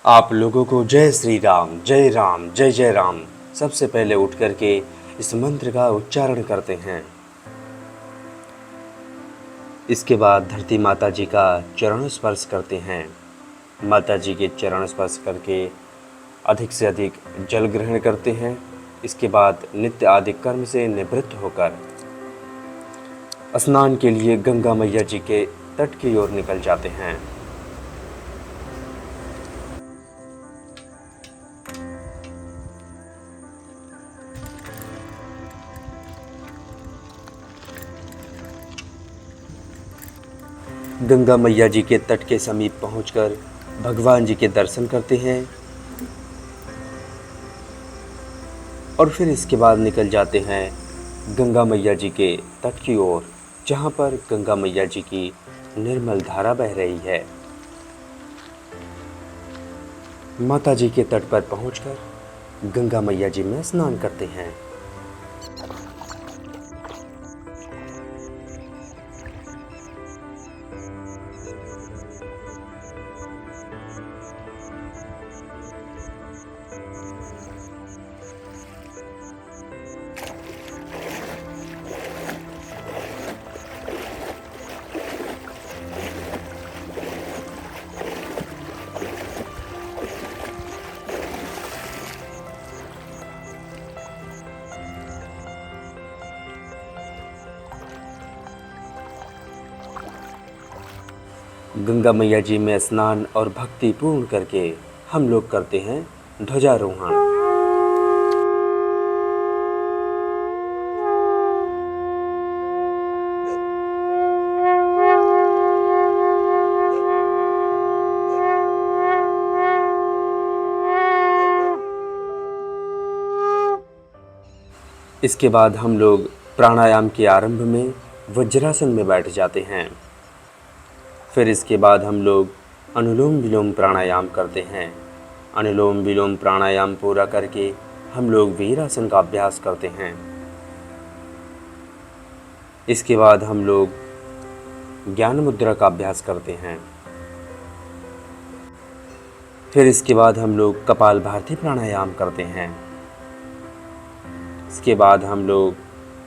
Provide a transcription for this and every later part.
आप लोगों को जय श्री राम, जय राम, जय जय राम सबसे पहले उठ करके इस मंत्र का उच्चारण करते हैं। इसके बाद धरती माता जी का चरण स्पर्श करते हैं। माता जी के चरण स्पर्श करके अधिक से अधिक जल ग्रहण करते हैं। इसके बाद नित्य आदि कर्म से निवृत्त होकर स्नान के लिए गंगा मैया जी के तट की ओर निकल जाते हैं। गंगा मैया जी के तट के समीप पहुंचकर भगवान जी के दर्शन करते हैं और फिर इसके बाद निकल जाते हैं गंगा मैया जी के तट की ओर, जहां पर गंगा मैया जी की निर्मल धारा बह रही है। माता जी के तट पर पहुंचकर गंगा मैया जी में स्नान करते हैं। गंगा मैया जी में स्नान और भक्ति पूर्ण करके हम लोग करते हैं ध्वजारोहण। इसके बाद हम लोग प्राणायाम के आरंभ में वज्रासन में बैठ जाते हैं। फिर इसके बाद हम लोग अनुलोम विलोम प्राणायाम करते हैं। अनुलोम विलोम प्राणायाम पूरा करके हम लोग वीरासन का अभ्यास करते हैं। इसके बाद हम लोग ज्ञान मुद्रा का अभ्यास करते हैं। फिर इसके बाद हम लोग कपालभाति प्राणायाम करते हैं। इसके बाद हम लोग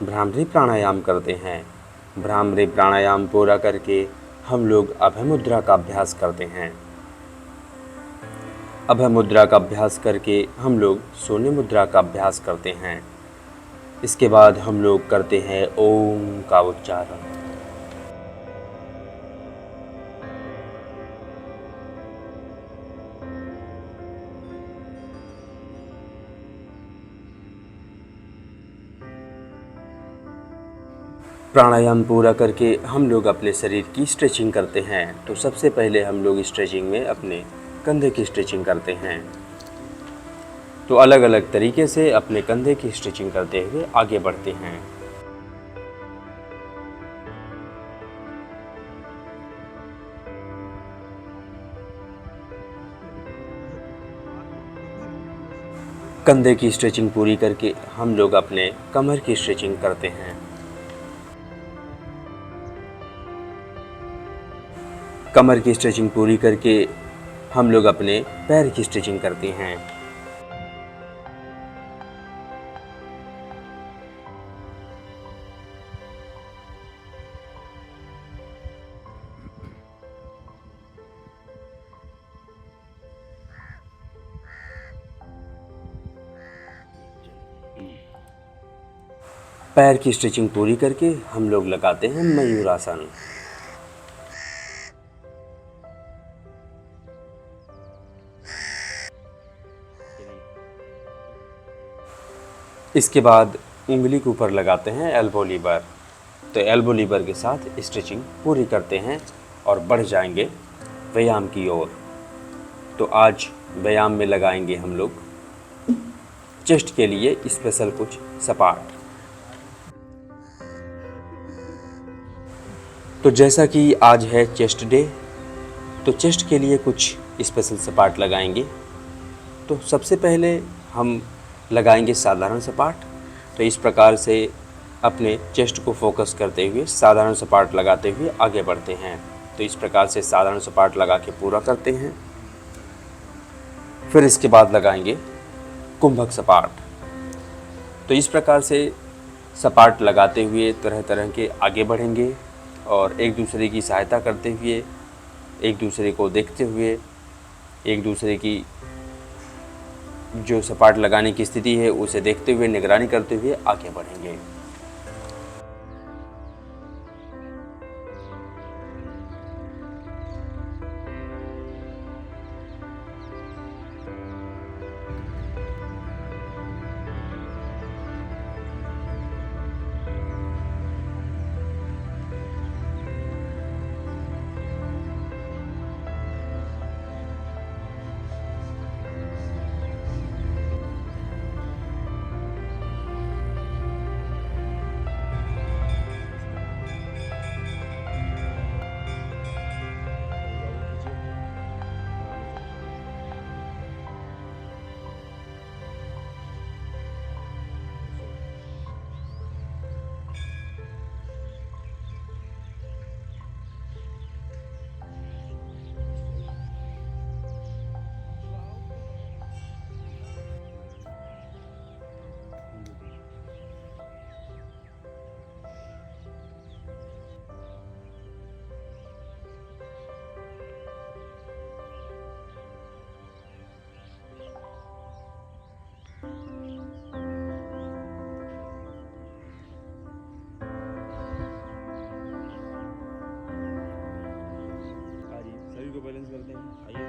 भ्रामरी प्राणायाम करते हैं। भ्रामरी प्राणायाम पूरा करके हम लोग अभय मुद्रा का अभ्यास करते हैं। अभय मुद्रा का अभ्यास करके हम लोग सोने मुद्रा का अभ्यास करते हैं। इसके बाद हम लोग करते हैं ओम का उच्चारण। प्राणायाम पूरा करके हम लोग अपने शरीर की स्ट्रेचिंग करते हैं। तो सबसे पहले हम लोग स्ट्रेचिंग में अपने कंधे की स्ट्रेचिंग करते हैं। तो अलग अलग तरीके से अपने कंधे की स्ट्रेचिंग करते हुए आगे बढ़ते हैं। कंधे की स्ट्रेचिंग पूरी करके हम लोग अपने कमर की स्ट्रेचिंग करते हैं। कमर की स्ट्रेचिंग पूरी करके हम लोग अपने पैर की स्ट्रेचिंग करते हैं। पैर की स्ट्रेचिंग पूरी करके हम लोग लगाते हैं मयूरासन। इसके बाद उंगली के ऊपर लगाते हैं एल्बो लीवर। तो एल्बो लीवर के साथ स्ट्रेचिंग पूरी करते हैं और बढ़ जाएंगे व्यायाम की ओर। तो आज व्यायाम में लगाएंगे हम लोग चेस्ट के लिए स्पेशल कुछ सपाट। तो जैसा कि आज है चेस्ट डे, तो चेस्ट के लिए कुछ स्पेशल सपाट लगाएंगे। तो सबसे पहले हम लगाएंगे साधारण सपाट। तो इस प्रकार से अपने चेस्ट को फोकस करते हुए साधारण सपाट लगाते हुए आगे बढ़ते हैं। तो इस प्रकार से साधारण सपाट लगा के पूरा करते हैं। फिर इसके बाद लगाएंगे कुंभक सपाट। तो इस प्रकार से सपाट लगाते हुए तरह तरह के आगे बढ़ेंगे और एक दूसरे की सहायता करते हुए, एक दूसरे को देखते हुए, एक दूसरे की जो सपाट लगाने की स्थिति है उसे देखते हुए, निगरानी करते हुए आगे बढ़ेंगे। सभी को बैलेंस करते हैं। आइए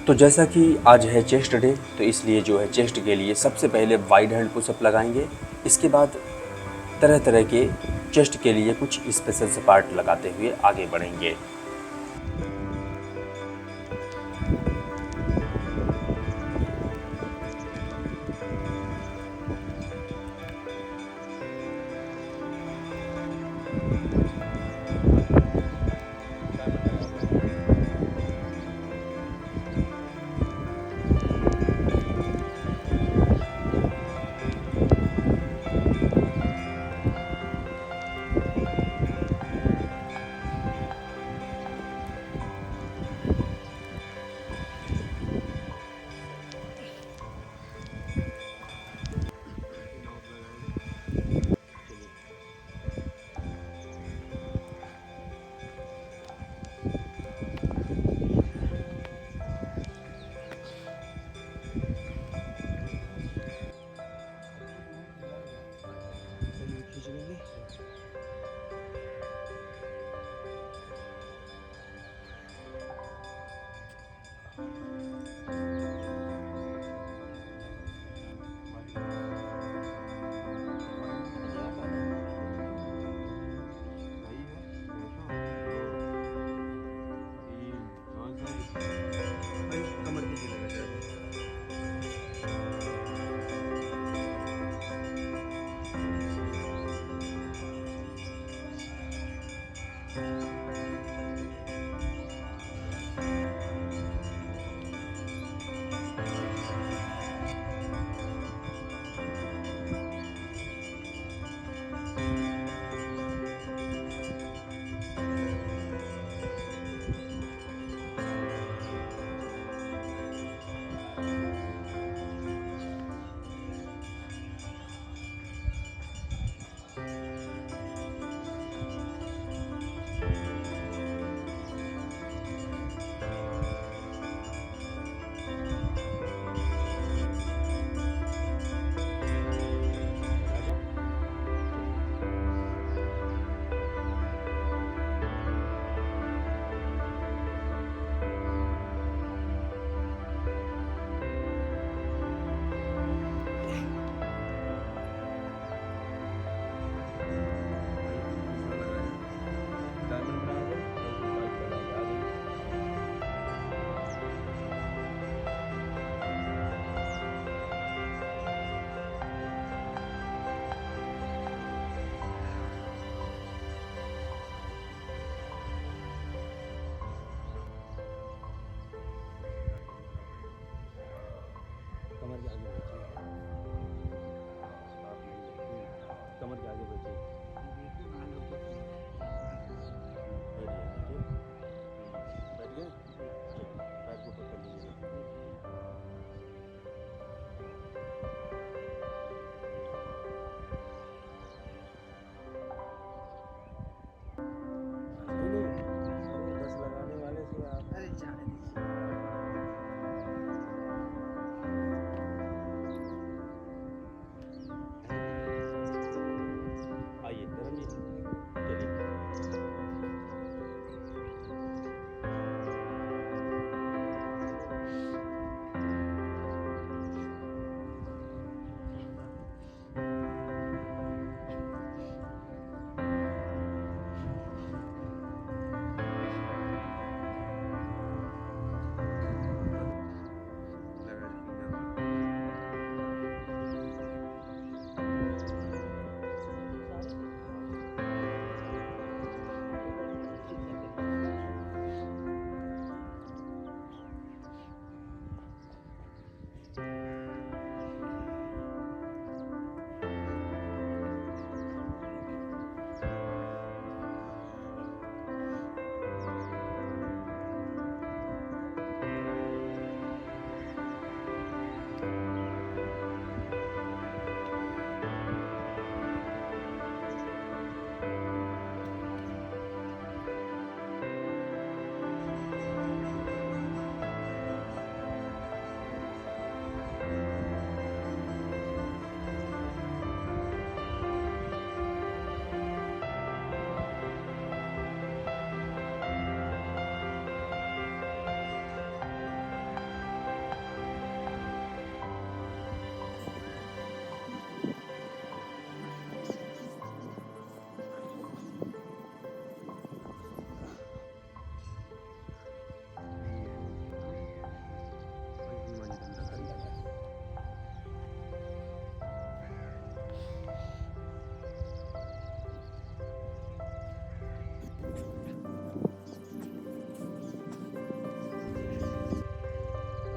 तो जैसा कि आज है चेस्ट डे, तो इसलिए जो है चेस्ट के लिए सबसे पहले वाइड हैंड पुशअप लगाएंगे। इसके बाद तरह तरह के चेस्ट के लिए कुछ स्पेशल सपाट लगाते हुए आगे बढ़ेंगे। के आगे बैठिए। आप नहीं बैठिए, कमर के आगे बैठिए। बैठ गए, ठीक। बैठ गए। चलिए, पैर को ऊपर कर लीजिएगा। नहीं नहीं, अरे 10 लगाने वाले थे आप। अरे जाने दीजिए। आइए धर्म जी, चलिए। हनुमान जी दंडाधारी।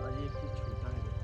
आज एक चीज छोटा है बेटा।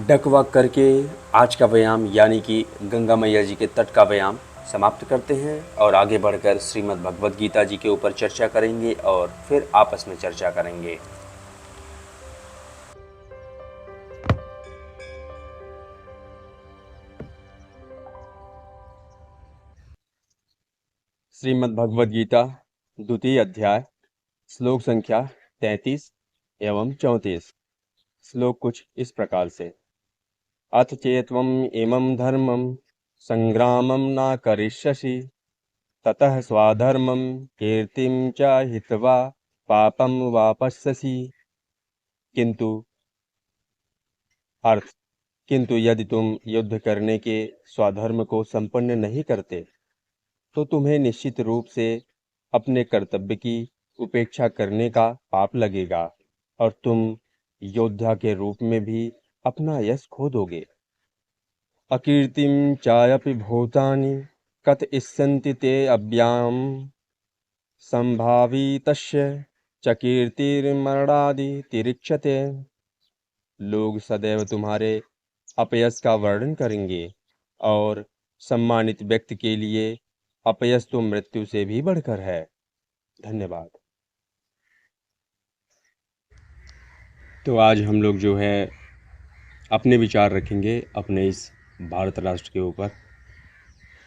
डक वॉक करके आज का व्यायाम यानी कि गंगा मैया जी के तट का व्यायाम समाप्त करते हैं और आगे बढ़कर श्रीमद् भगवद गीता जी के ऊपर चर्चा करेंगे और फिर आपस में चर्चा करेंगे। श्रीमद् भगवद गीता द्वितीय अध्याय श्लोक संख्या 33 एवं 34। श्लोक कुछ इस प्रकार से। अथ चेत्वम् इमं धर्मं संग्रामं न करिष्यसि ततः स्वाधर्मं कीर्तिं च हित्वा पापं वापस्यसि। किंतु अर्थ, किंतु यदि तुम युद्ध करने के स्वधर्म को संपन्न नहीं करते तो तुम्हें निश्चित रूप से अपने कर्तव्य की उपेक्षा करने का पाप लगेगा और तुम योद्धा के रूप में भी अपना यश खो दोगे। अकीर्तिं चायपि भूतानि कत इस्सन्ति ते अव्याम संभावितस्य च कीर्तिर्मरणादि तिरिच्यते। लोग सदैव तुम्हारे अपयश का वर्णन करेंगे और सम्मानित व्यक्ति के लिए अपयश तो मृत्यु से भी बढ़कर है। धन्यवाद। तो आज हम लोग जो है अपने विचार रखेंगे अपने इस भारत राष्ट्र के ऊपर,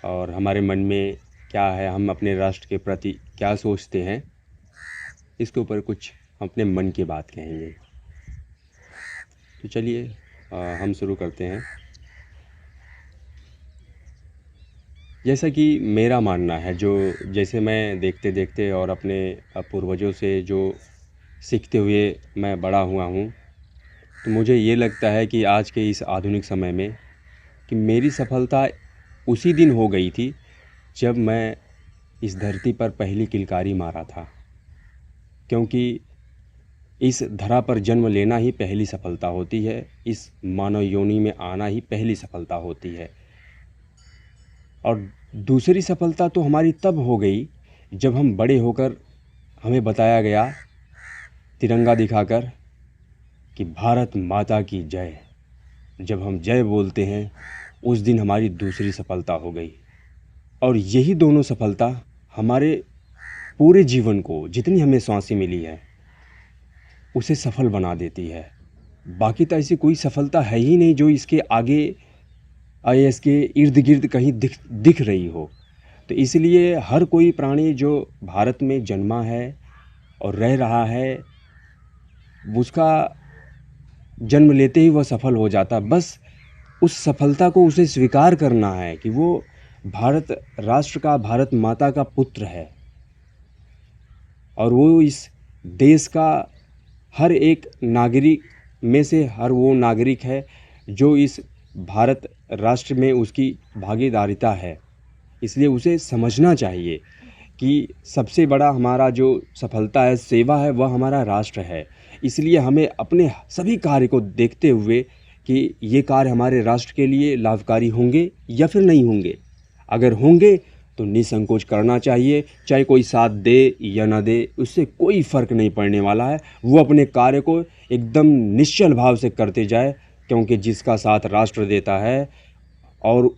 और हमारे मन में क्या है, हम अपने राष्ट्र के प्रति क्या सोचते हैं, इसके ऊपर कुछ अपने मन की बात कहेंगे। तो चलिए हम शुरू करते हैं। जैसा कि मेरा मानना है, जो जैसे मैं देखते देखते और अपने पूर्वजों से जो सीखते हुए मैं बड़ा हुआ हूँ, तो मुझे ये लगता है कि आज के इस आधुनिक समय में कि मेरी सफलता उसी दिन हो गई थी जब मैं इस धरती पर पहली किलकारी मारा था। क्योंकि इस धरा पर जन्म लेना ही पहली सफलता होती है, इस मानव योनि में आना ही पहली सफलता होती है। और दूसरी सफलता तो हमारी तब हो गई जब हम बड़े होकर हमें बताया गया तिरंगा दिखाकर कि भारत माता की जय। जब हम जय बोलते हैं उस दिन हमारी दूसरी सफलता हो गई। और यही दोनों सफलता हमारे पूरे जीवन को, जितनी हमें सांसें मिली है, उसे सफल बना देती है। बाकी तो ऐसी कोई सफलता है ही नहीं जो इसके आगे IAS के इर्द गिर्द कहीं दिख रही हो। तो इसलिए हर कोई प्राणी जो भारत में जन्मा है और रह रहा है, उसका जन्म लेते ही वह सफल हो जाता। बस उस सफलता को उसे स्वीकार करना है कि वो भारत राष्ट्र का, भारत माता का पुत्र है, और वो इस देश का हर एक नागरिक में से हर वो नागरिक है जो इस भारत राष्ट्र में उसकी भागीदारिता है। इसलिए उसे समझना चाहिए कि सबसे बड़ा हमारा जो सफलता है, सेवा है, वह हमारा राष्ट्र है। इसलिए हमें अपने सभी कार्य को देखते हुए कि ये कार्य हमारे राष्ट्र के लिए लाभकारी होंगे या फिर नहीं होंगे। अगर होंगे तो निसंकोच करना चाहिए, चाहे कोई साथ दे या ना दे, उससे कोई फ़र्क नहीं पड़ने वाला है। वो अपने कार्य को एकदम निश्चल भाव से करते जाए, क्योंकि जिसका साथ राष्ट्र देता है और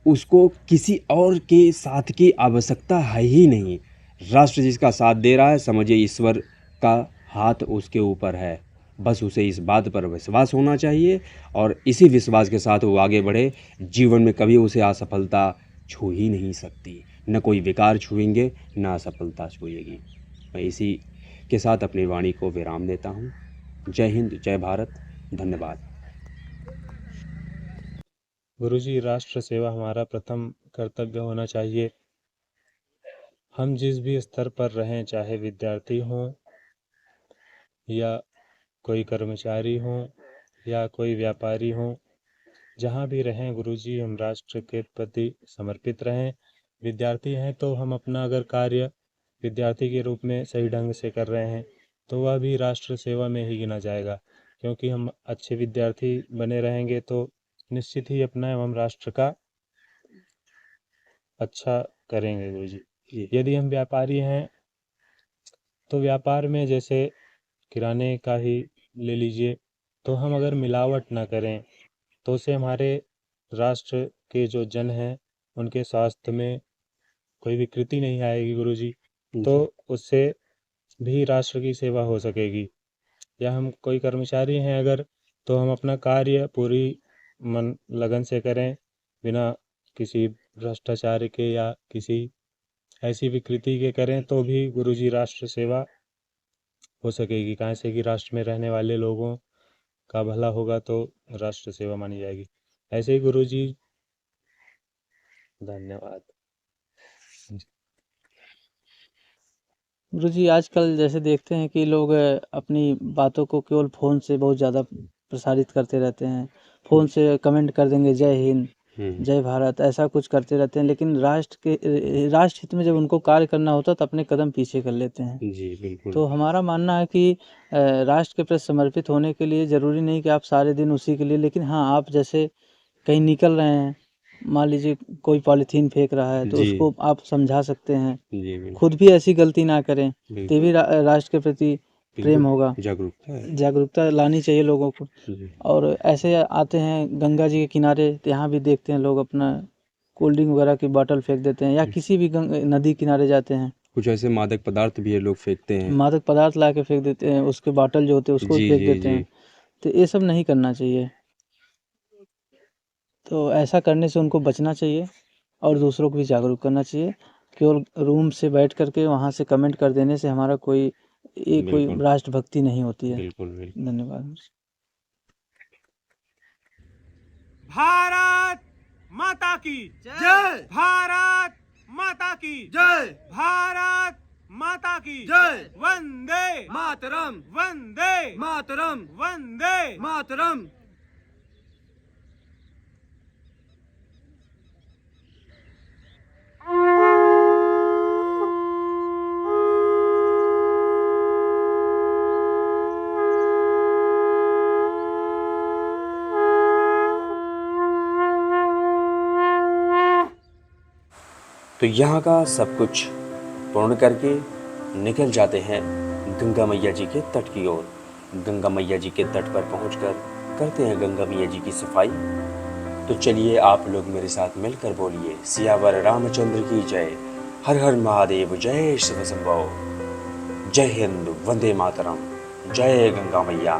उसको किसी और के साथ की आवश्यकता है ही नहीं। राष्ट्र जिसका साथ दे रहा है, समझिए ईश्वर का हाथ उसके ऊपर है। बस उसे इस बात पर विश्वास होना चाहिए और इसी विश्वास के साथ वो आगे बढ़े। जीवन में कभी उसे असफलता छू ही नहीं सकती, न कोई विकार छुएंगे, न असफलता छुएगी। मैं इसी के साथ अपनी वाणी को विराम देता हूँ। जय हिंद, जय भारत, धन्यवाद। गुरुजी, राष्ट्र सेवा हमारा प्रथम कर्तव्य होना चाहिए। हम जिस भी स्तर पर रहें, चाहे विद्यार्थी हों या कोई कर्मचारी हों या कोई व्यापारी हों, जहाँ भी रहें गुरुजी, हम राष्ट्र के प्रति समर्पित रहें। विद्यार्थी हैं तो हम अपना अगर कार्य विद्यार्थी के रूप में सही ढंग से कर रहे हैं तो वह भी राष्ट्र सेवा में ही गिना जाएगा। क्योंकि हम अच्छे विद्यार्थी बने रहेंगे तो निश्चित ही अपना एवं राष्ट्र का अच्छा करेंगे गुरुजी। यदि हम व्यापारी हैं तो व्यापार में जैसे किराने का ही ले लीजिए, तो हम अगर मिलावट ना करें तो उससे हमारे राष्ट्र के जो जन हैं उनके स्वास्थ्य में कोई विकृति नहीं आएगी गुरुजी। तो उससे भी राष्ट्र की सेवा हो सकेगी। या हम कोई कर्मचारी हैं अगर, तो हम अपना कार्य पूरी मन लगन से करें, बिना किसी भ्रष्टाचार के या किसी ऐसी विकृति के करें, तो भी गुरुजी राष्ट्र सेवा हो सकेगी। कहाँ से कि राष्ट्र में रहने वाले लोगों का भला होगा तो राष्ट्र सेवा मानी जाएगी। ऐसे ही गुरुजी, धन्यवाद। गुरुजी, आजकल जैसे देखते हैं कि लोग अपनी बातों को केवल फ़ोन से बहुत ज़्यादा प्रसारित करते रहते हैं। फ़ोन से कमेंट कर देंगे जय हिंद, जय भारत, ऐसा कुछ करते रहते हैं। लेकिन राष्ट्र हित में जब उनको कार्य करना होता है तो अपने कदम पीछे कर लेते हैं। जी बिल्कुल। तो हमारा मानना है कि राष्ट्र के प्रति समर्पित होने के लिए ज़रूरी नहीं कि आप सारे दिन उसी के लिए, लेकिन हाँ, आप जैसे कहीं निकल रहे हैं, मान लीजिए कोई पॉलीथीन फेंक रहा है तो जी। उसको आप समझा सकते हैं। जी बिल्कुल। खुद भी ऐसी गलती ना करें, तभी राष्ट्र के प्रति प्रेम होगा। जागरूकता लानी चाहिए लोगों को। जी। और ऐसे आते हैं गंगा जी के किनारे, तो यहाँ भी देखते हैं लोग अपना कोल्ड ड्रिंक वगैरह की बॉटल फेंक देते हैं, या किसी भी नदी किनारे जाते हैं, कुछ ऐसे मादक पदार्थ भी ये लोग फेंकते हैं। मादक पदार्थ ला के फेंक देते हैं, उसके बॉटल जो होते हैं उसको जी फेंक जी देते जी। हैं। तो ये सब नहीं करना चाहिए। तो ऐसा करने से उनको बचना चाहिए और दूसरों को भी जागरूक करना चाहिए। केवल रूम से बैठ कर के वहाँ से कमेंट कर देने से हमारा कोई बिल्कुल। राष्ट्रभक्ति नहीं होती है। बिल्कुल बिल्कुल। धन्यवाद। भारत माता की जय। भारत माता की जय। भारत माता की जय। वंदे मातरम। वंदे मातरम। वंदे मातरम। तो यहाँ का सब कुछ पूर्ण करके निकल जाते हैं गंगा मैया जी के तट की ओर। गंगा मैया जी के तट पर पहुंचकर करते हैं गंगा मैया जी की सफाई। तो चलिए आप लोग मेरे साथ मिलकर बोलिए, सियावर रामचंद्र की जय, हर हर महादेव, जय शिव शंभो, जय हिंद, वंदे मातरम, जय गंगा मैया।